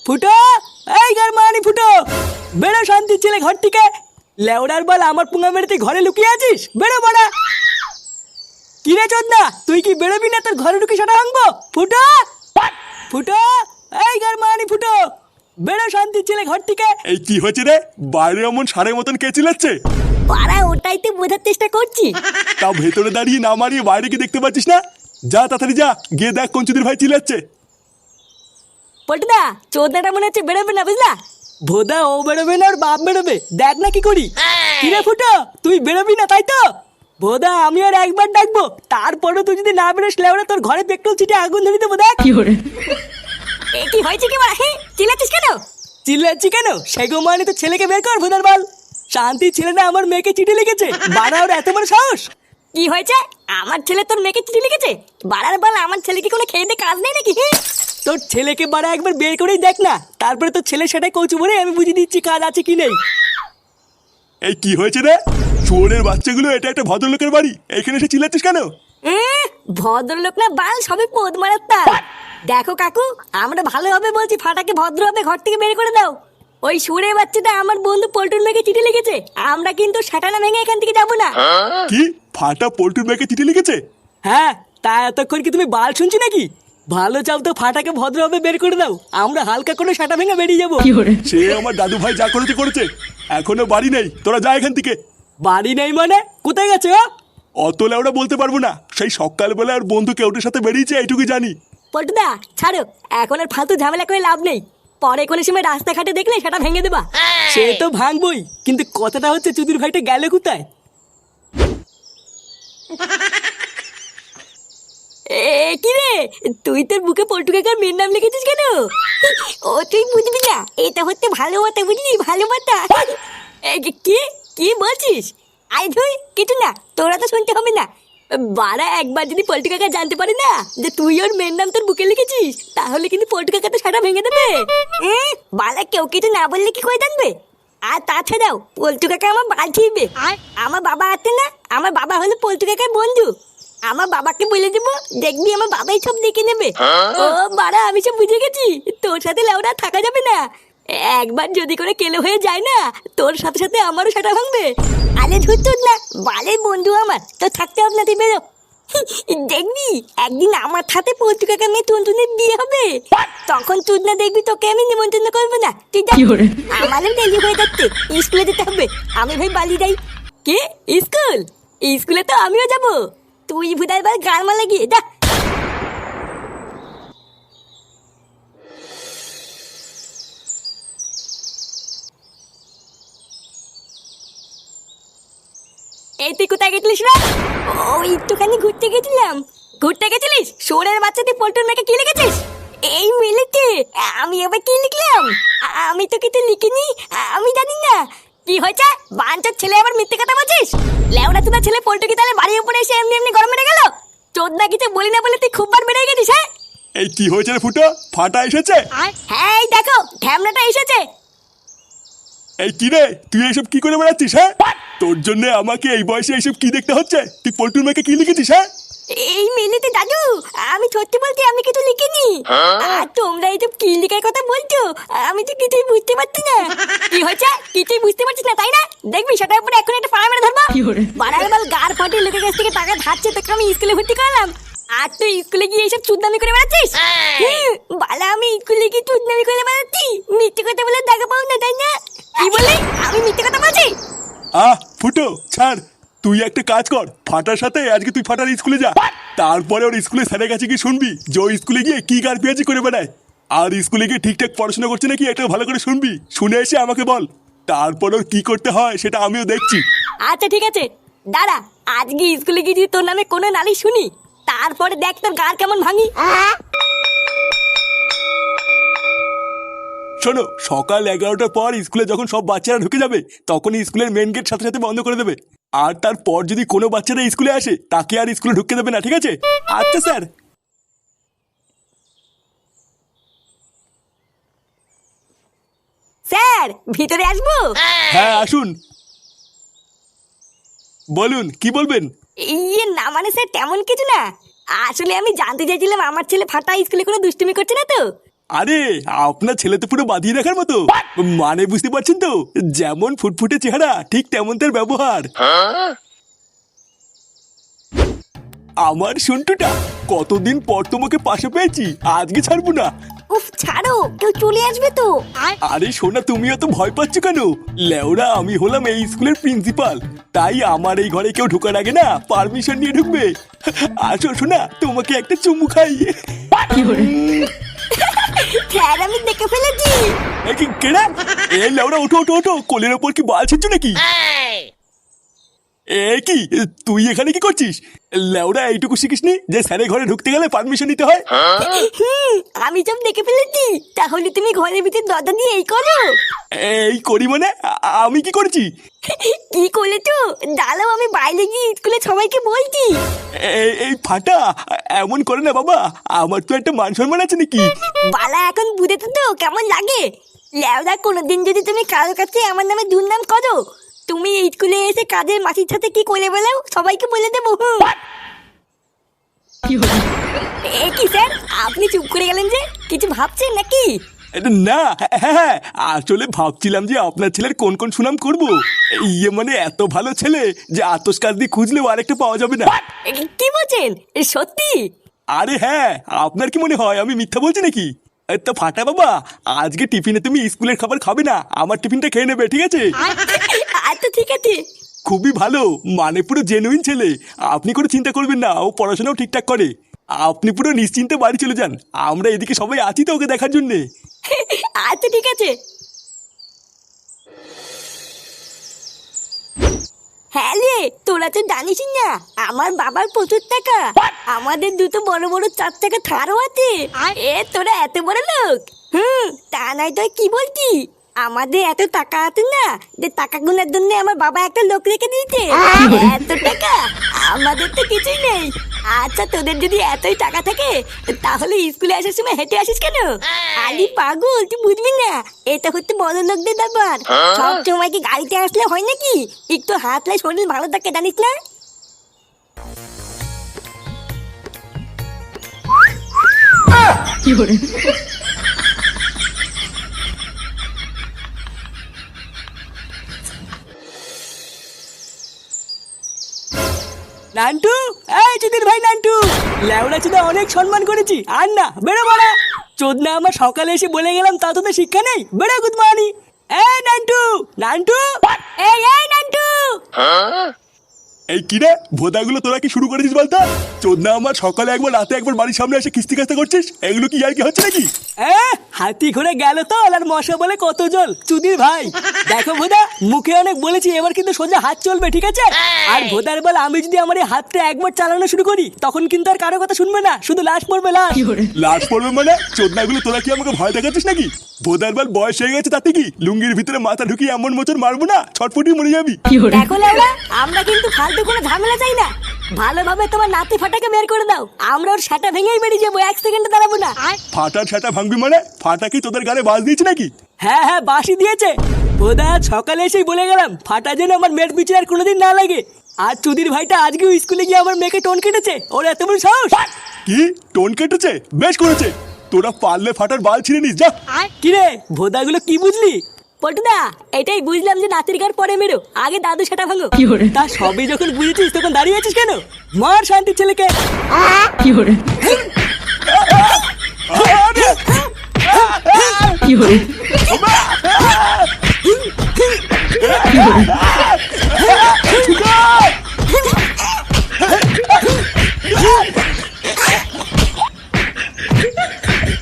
ফুটো, এই গারমানি ফুটো, বেরো শান্তির ছেলে ঘর থেকে। লেওড়ার বল আমার পুঙ্গা মেরে তুই ঘরে লুকিয়ে আছিস, বেরো বাড়া। কিরে চোদনা, তুই কি বেরোবি না তোর ঘরে ঢুকে সেটা ভাঙবো? ফুটো ফুটো, এই গারমানি ফুটো, বেরো শান্তির ছেলে ঘর থেকে। এই কি হয়েছে রে? বাইরে অমন সারের মতন কে চিল্লাচ্ছে? পাড়া ওটাই তো বোঝার চেষ্টা করছি। তা ভেতরে দাঁড়িয়ে না মারিয়ে বাইরে কি দেখতে পাচ্ছিস না? যা তাড়াতাড়ি যা, গিয়ে দেখ কোন চুদির ভাই চিল্লাচ্ছে। পল্টুদা, চোদনাটা মনে হচ্ছে বেরোবে না, বুঝলা? ভোদা ও বেরোবে না, ওর বাপ বেরোবে, দেখ না কি করি। কিরে ফুটো, তুই বেরোবি না তাই তো? ভোদা আমি আর একবার ডাকবো, তারপরও তুই যদি না বেরোস লেওড়া তোর ঘরে পেট্রোল ছিটে আগুন ধরে দেবো, দেখ। এ কি হয়েছে কি বলা? হ্যাঁ, চিল্লাচ্ছিস কেন? চিল্লাচ্ছি কেন? সেগো মানে তো ছেলেকে বের কর ভোদার বাল। শান্তি ছেলে না আমার মেয়েকে চিঠি লিখেছে, বাড়া ওর এত বড় সাহস। কি হয়েছে? আমার ছেলে তোর মেয়েকে চিঠি লিখেছে? বাড়ার বল, আমার ছেলে কি কোনো খেয়ে দিয়ে কাজ নেই নাকি? হ্যাঁ, তোর ছেলেকে বাড়া একবার বের করেই দেখ না, তারপরে তোর ছেলে সেটাই কৌচু বলে আমি বুঝিয়ে দিচ্ছি কাজ আছে কি নেই। এই কি হয়েছে রে? শুয়োরের বাচ্চাগুলো, এটা একটা ভদ্রলোকের বাড়ি, এখানে এসে চিল্লাচ্ছিস কেন? ভদ্রলোক না বাল, সবে পোদ মারার তার। দেখো কাকু, আমরা ভালোভাবে বলছি ফাটাকে ভদ্রভাবে ঘর থেকে বের করে দাও। ওই সুরে বাচ্চাটা আমার বন্ধু পল্টুর মেয়েকে চিঠি লিখেছে, আমরা কিন্তু সাটানা ভেঙে এখান থেকে যাবো না। কি ফাটা পল্টুর মেয়েকে চিঠি লিখেছে? হ্যাঁ, তা এতক্ষণ কি তুমি বাল শুনছি নাকি? ভালো চাও তো ফাটাকে ভদ্রভাবে বের করে দাও, আমরা হালকা করে সাটা ভেঙে বেরিয়ে যাবো। সে আমার দাদু ভাই যা করেছে করেছে, এখনো বাড়ি নেই, তোরা যা এখান থেকে। বাড়ি নেই মানে? কোথায় গেছে ও? অত লেওড়া বলতে পারবো না, সেই সকালবেলা আর বন্ধু কেউটের সাথে বেরিয়েছে এইটুকু জানি। পল্টুদা ছাড়ো, এখন আর ফালতু ঝামেলা করে লাভ নেই। পরে কোনো সময় রাস্তাঘাটে দেখলে সেটা ভেঙে দেবা। সে তো ভাঙবই, কিন্তু কথাটা হচ্ছে চুদির ভাইটা গেলে কোথায়? কি রে, তুই তোর বুকে পল্টু কাকার মেয়ের নাম লিখেছিস কেন? ও তুই বুঝবি না, এটা হচ্ছে ভালো কথা, বুঝলি? ভালো কথা। কি কি বলছিস? আই ধুই কিছু না, তোরা তো শুনতে হবে না। বাড়া, একবার যদি পল্টু কাকা জানতে পারে না যে তুই ওর মেয়ের নাম তোর বুকে লিখেছিস, তাহলে কিন্তু পল্টু কাকা তো সাটা ভেঙে দেবে। বাড়া, কেউ কিছু না বললে কি করে জানবে? আর তাছাড়াও পল্টু কাকা আমার বাল ছিড়বে। আর আমার বাবা আছে না, আমার বাবা হলো পল্টু কাকার বন্ধু। আমার বাবাকে বলে দেবো, দেখবি আমার বাবাই সব দেখে নেবে। ও বাড়া, আমি সব বুঝে গেছি, তোর সাথে লেওড়া থাকা যাবে না। একবার যদি করে কেলো হয়ে যায় না, তোর সাথে সাথে আমারও সেটা ভাঙবে। আরে ধুর না, বালের বন্ধু আমার, তো থাকতে হবে না, তুই বেরো। দেখবি একদিন আমার সাথে পল্টু কাকা মেয়ে টুনটুনের বিয়ে হবে, তখন তুই না দেখবি তোকে আমি নিমন্ত্রণ করবো না। তুই যা, আমারও দেরি হয়ে যাচ্ছে, স্কুলে যেতে হবে। আমি ভাই বালি যাই। কে স্কুল? স্কুলে তো আমিও যাবো, তুই ভুদার বার গান মালা গিয়ে যা। এই তুই কোথায় গেছিলিস রে? ও একটুখানি ঘুরতে গেছিলাম। ঘুরতে গেছিলিস? সোরের বাচ্চা, তুই পল্টুর মেয়েকে কি লিখেছিস? এই মেলেতে আমি আবার কি লিখলাম? আমি তো কিছু লিখিনি, আমি জানি না। কি হয়েছে? বাঞ্চার ছেলে আবার মিথ্যে কথা বলছিস? লেওড়া তুই ছেলে পল্টু কি তাহলে বাড়ির উপরে এসে এমনি এমনি গরম মেরে গেল? চোদনা কিছু বলি না বলে তুই খুব বার বেড়ে গেছিস। হ্যাঁ, এই কি হয়েছে রে ফুটো? ফাটা এসেছে? হ্যাঁ, এই দেখো ঢ্যামনাটা এসেছে। এই কি রে, তুই এইসব কি করে বেড়াচ্ছিস? হ্যাঁ, তোর জন্য আমাকে এই বয়সে এইসব কি দেখতে হচ্ছে? তুই পল্টুর মেয়েকে কি লিখেছিস? হ্যাঁ, এই মিলিতে দাদু, আমি সত্যি বলতে আমি কিছু লিখিনি। আর তোমরা এই যে কি লিখার কথা বলছো, আমি তো কিছুই বুঝতে পারছি না। কি হয়েছে? কিছুই বুঝতে পারছিস না তাই না? দেখবি সেটার উপরে এখন একটা পাড়া মেরে ধরবো। বাড়ার বাল গাড় ফাটিয়ে লোকের কাছ থেকে টাকা ধারছে, তোকে আমি স্কুলে ভর্তি করালাম, আর তুই স্কুলে গিয়ে এইসব চুদনামি করে বেড়াচ্ছিস। বালা, আমি স্কুলে গিয়ে চুদনামি করে বেড়াচ্ছি? মিথ্যে কথা বলে দেখা পাও না তাই না? কি বলি? আমি মিথ্যে কথা বলছি? ফুটো ছাড়, তুই একটা কাজ কর, ফাটার সাথে আজকে তুই ফাটার স্কুলে যা, তারপরে ওর স্কুলে স্যারের কাছে গিয়ে শুনবি যে ওই স্কুলে গিয়ে কি গার পেঁয়াজি করে বেড়ায়, আর স্কুলে গিয়ে ঠিকঠাক পড়াশোনা করছে নাকি এটা ভালো করে শুনবি, শুনে এসে আমাকে বল, তারপর ওর কি করতে হয় সেটা আমিও দেখছি। আচ্ছা ঠিক আছে, দাঁড়া, আজকে স্কুলে গিয়ে যদি তোর নামে কোনো নালিশ শুনি, তারপরে দেখ তোর গার কেমন ভাঙি। শোনো, সকাল 11টার পর স্কুলে যখন সব বাচ্চারা ঢুকে যাবে, তখন স্কুলের মেন গেট সাথে সাথে বন্ধ করে দেবে, আর তারপর যদি কোনো বাচ্চারা স্কুলে আসে তাকে আর স্কুলে ঢুকতে দেবে না, ঠিক আছে? আচ্ছা স্যার। স্যার, ভিতরে আসবো? হ্যাঁ আসুন, বলুন কি বলবেন? ইয়ে না মানে স্যার তেমন কিছু না, আসলে আমি জানতে চাইছিলাম আমার ছেলে ফাটা স্কুলে কোনো দুষ্টুমি করছে না তো। আরে আপনার ছেলে তো পুরো বাঁধিয়ে রাখার মতো, মানে বুঝতে পারছেন তো, যেমন ফুটফুটে চেহারা ঠিক তেমন তার ব্যবহার। আমার সন্টুটা, কতদিন পর তোমাকে পাশে পেয়েছি, আজকে ছাড়বো না। উফ ছাড়ো, কেউ চলে আসবে তো। আরে সোনা, তুমিও তো ভয় পাচ্ছ কেন? লেওরা, আমি হলাম এই স্কুলের প্রিন্সিপাল, তাই আমার এই ঘরে কেউ ঢোকার আগে না পারমিশন নিয়ে ঢুকবে। আসো সোনা, তোমাকে একটা চুমু খাই। স্যার আমি দেখে ফেলেছি। কেনা এই লেওরা, ওঠো ওঠো ওঠো, কোলের ওপর কি বাল ছিচ্ছ নাকি? এ কি, তুই এখানে কি করছিস? লেওরা, এইটুকু শিখিসনি যে স্যারের ঘরে ঢুকতে গেলে পারমিশন নিতে হয়? আমি সব দেখে ফেলেছি। তাহলে তুমি ঘরের ভিতরে দরজা দিয়ে এই করো। এই করি মানে? আমি কি করেছি? কি করলে তো দাঁড়াও, আমি বাইরে গিয়ে স্কুলে সবাইকে বলছি। এই ফাটা এমন করে না বাবা, আমার তো একটা মান সম্মান আছে নাকি? বালা এখন বুঝেছো তো কেমন লাগে? লেওরা, কোনোদিন যদি তুমি কারোর কাছে আমার নামে দুর্নাম করো, তুমি এই স্কুলে এসে কাজের মাসির সাথে কি করে বলো সবাইকে বলে দেবো। এ কি স্যার, আপনি চুপ করে গেলেন যে? কিছু ভাবছেন নাকি? না, হ্যাঁ, আসলে ভাবছিলাম যে আপনার ছেলের কোন কোন সুনাম করব। ইয়ে মানে এত ভালো ছেলে যে আতস কাজ দিয়ে খুঁজলেও আরেকটা পাওয়া যাবে না। কি বলছেন, সত্যি? আরে হ্যাঁ, আপনার কি মনে হয় আমি মিথ্যা বলছি নাকি? তা ফাটা বাবা, আজকে টিফিনে তুমি স্কুলের খাবার খাবে না, আমার টিফিনটা খেয়ে নেবে, ঠিক আছে? আচ্ছা ঠিক আছে। খুবই ভালো, মানে পুরো জেনুইন ছেলে, আপনি কোনো চিন্তা করবেন না, ও পড়াশোনাও ঠিকঠাক করে। আপনি পুরো নিশ্চিন্তে বাড়ি চলে যান, আমরা এদিকে সবাই আছি তো ওকে দেখার জন্যে। আচ্ছা ঠিক আছে। হ্যাঁ রে, তোরা তো জানিস না আমার বাবার প্রচুর টাকা। আমাদের দুটো বড় বড় 4 চাকা থারও আছে। এ তোরা এত বড় লোক? তা নয় তো কি বলছি, আমাদের এত টাকা আছে না যে টাকা গুনার জন্য আমার বাবা একটা লোক রেখে দিয়েছে। এত টাকা আমাদের তো কিছুই নেই। আচ্ছা, তোদের যদি এতই টাকা থাকে তাহলে স্কুলে আসার সময় হেঁটে আসিস কেন? আলি পাগল, তুই বুঝবি না, এটা হচ্ছে বড় লোকদের ব্যাপার। সব সময় কি গাড়িতে আসলে হয় নাকি? একটু হাঁটলে শরীর ভালো থাকে, জানিস না? নান্টু, এই চুদির ভাই নান্টু, লেওড়া চুদা অনেক সম্মান করেছি, আর না বেরো বড়া। চোদনা আমার সকালে এসে বলে গেলাম, তা তোদের শিক্ষা নেই, বেরো গুদমানি। এই নান্টু, নান্টু, এই নান্টু। এই কিরে ভোদাগুলো, তোরা কি শুরু করেছিস বলতো? চোদনা আমার সকালে একবার রাতে একবার বাড়ির সামনে এসে কিস্তি কাস্তা করছিস, এগুলো কি আর কি হচ্ছে নাকি? হাতি ঘুরে গেল তো, আর মশা বলে কত জল। চুদির ভাই দেখো ভোদা, মুখে অনেক বলেছি, এবার কিন্তু সোজা হাত চলবে, ঠিক আছে? আর ভোদার বল, আমি যদি আমার এই হাতটা একবার চালানো শুরু করি তখন কিন্তু আর কারো কথা শুনবে না, শুধু লাশ পড়বে, লাশ। লাশ পড়বে মানে? চোদনাগুলো তোরা কি আমাকে ভয় দেখাচ্ছিস নাকি? ভোদার বল বয়স হয়ে গেছে, তাতে কি লুঙ্গির ভিতরে মাথা ঢুকিয়ে এমন মোচন মারবো না, ছটফটি মরে যাবি। দেখো লেওড়া, আমরা কিন্তু ফালতু কোনো ঝামেলা চাই না। ভালোভাবে তোমার নাতি ফাটাকে বের করে দাও, আমরা ওর সেটা ভেঙেই বেরিয়ে যাবো, 1 সেকেন্ডে দাঁড়াবো না। ফাটার সেটা ভাঙবি মানে? ফাটা কি তোদের গালে বাজ দিয়েছে নাকি? হ্যাঁ হ্যাঁ, বাসি দিয়েছে। ভোদা সকালে এসেই বলে গেলাম, ফাটা যেন আমার মেয়ের পিছনে আর কোনোদিন না লাগে। আর চুদির ভাইটা আজকেও স্কুলে গিয়ে আমার মেয়েকে টোন কেটেছে, ওর এত বড় সাহস। কি টোন কেটেছে? বেশ করেছে, তোরা পারলে ফাটার বাল ছিঁড়ে নিস যা। কিরে ভোদাগুলো কি বুঝলি? পটুদা, এটাই বুঝলাম যে নাতির গার পরে মেরো, আগে দাদু সেটা ভাঙো। তা সবই যখন বুঝেছিস তখন দাঁড়িয়ে আছিস কেন? মার শান্তির ছেলেকে। কি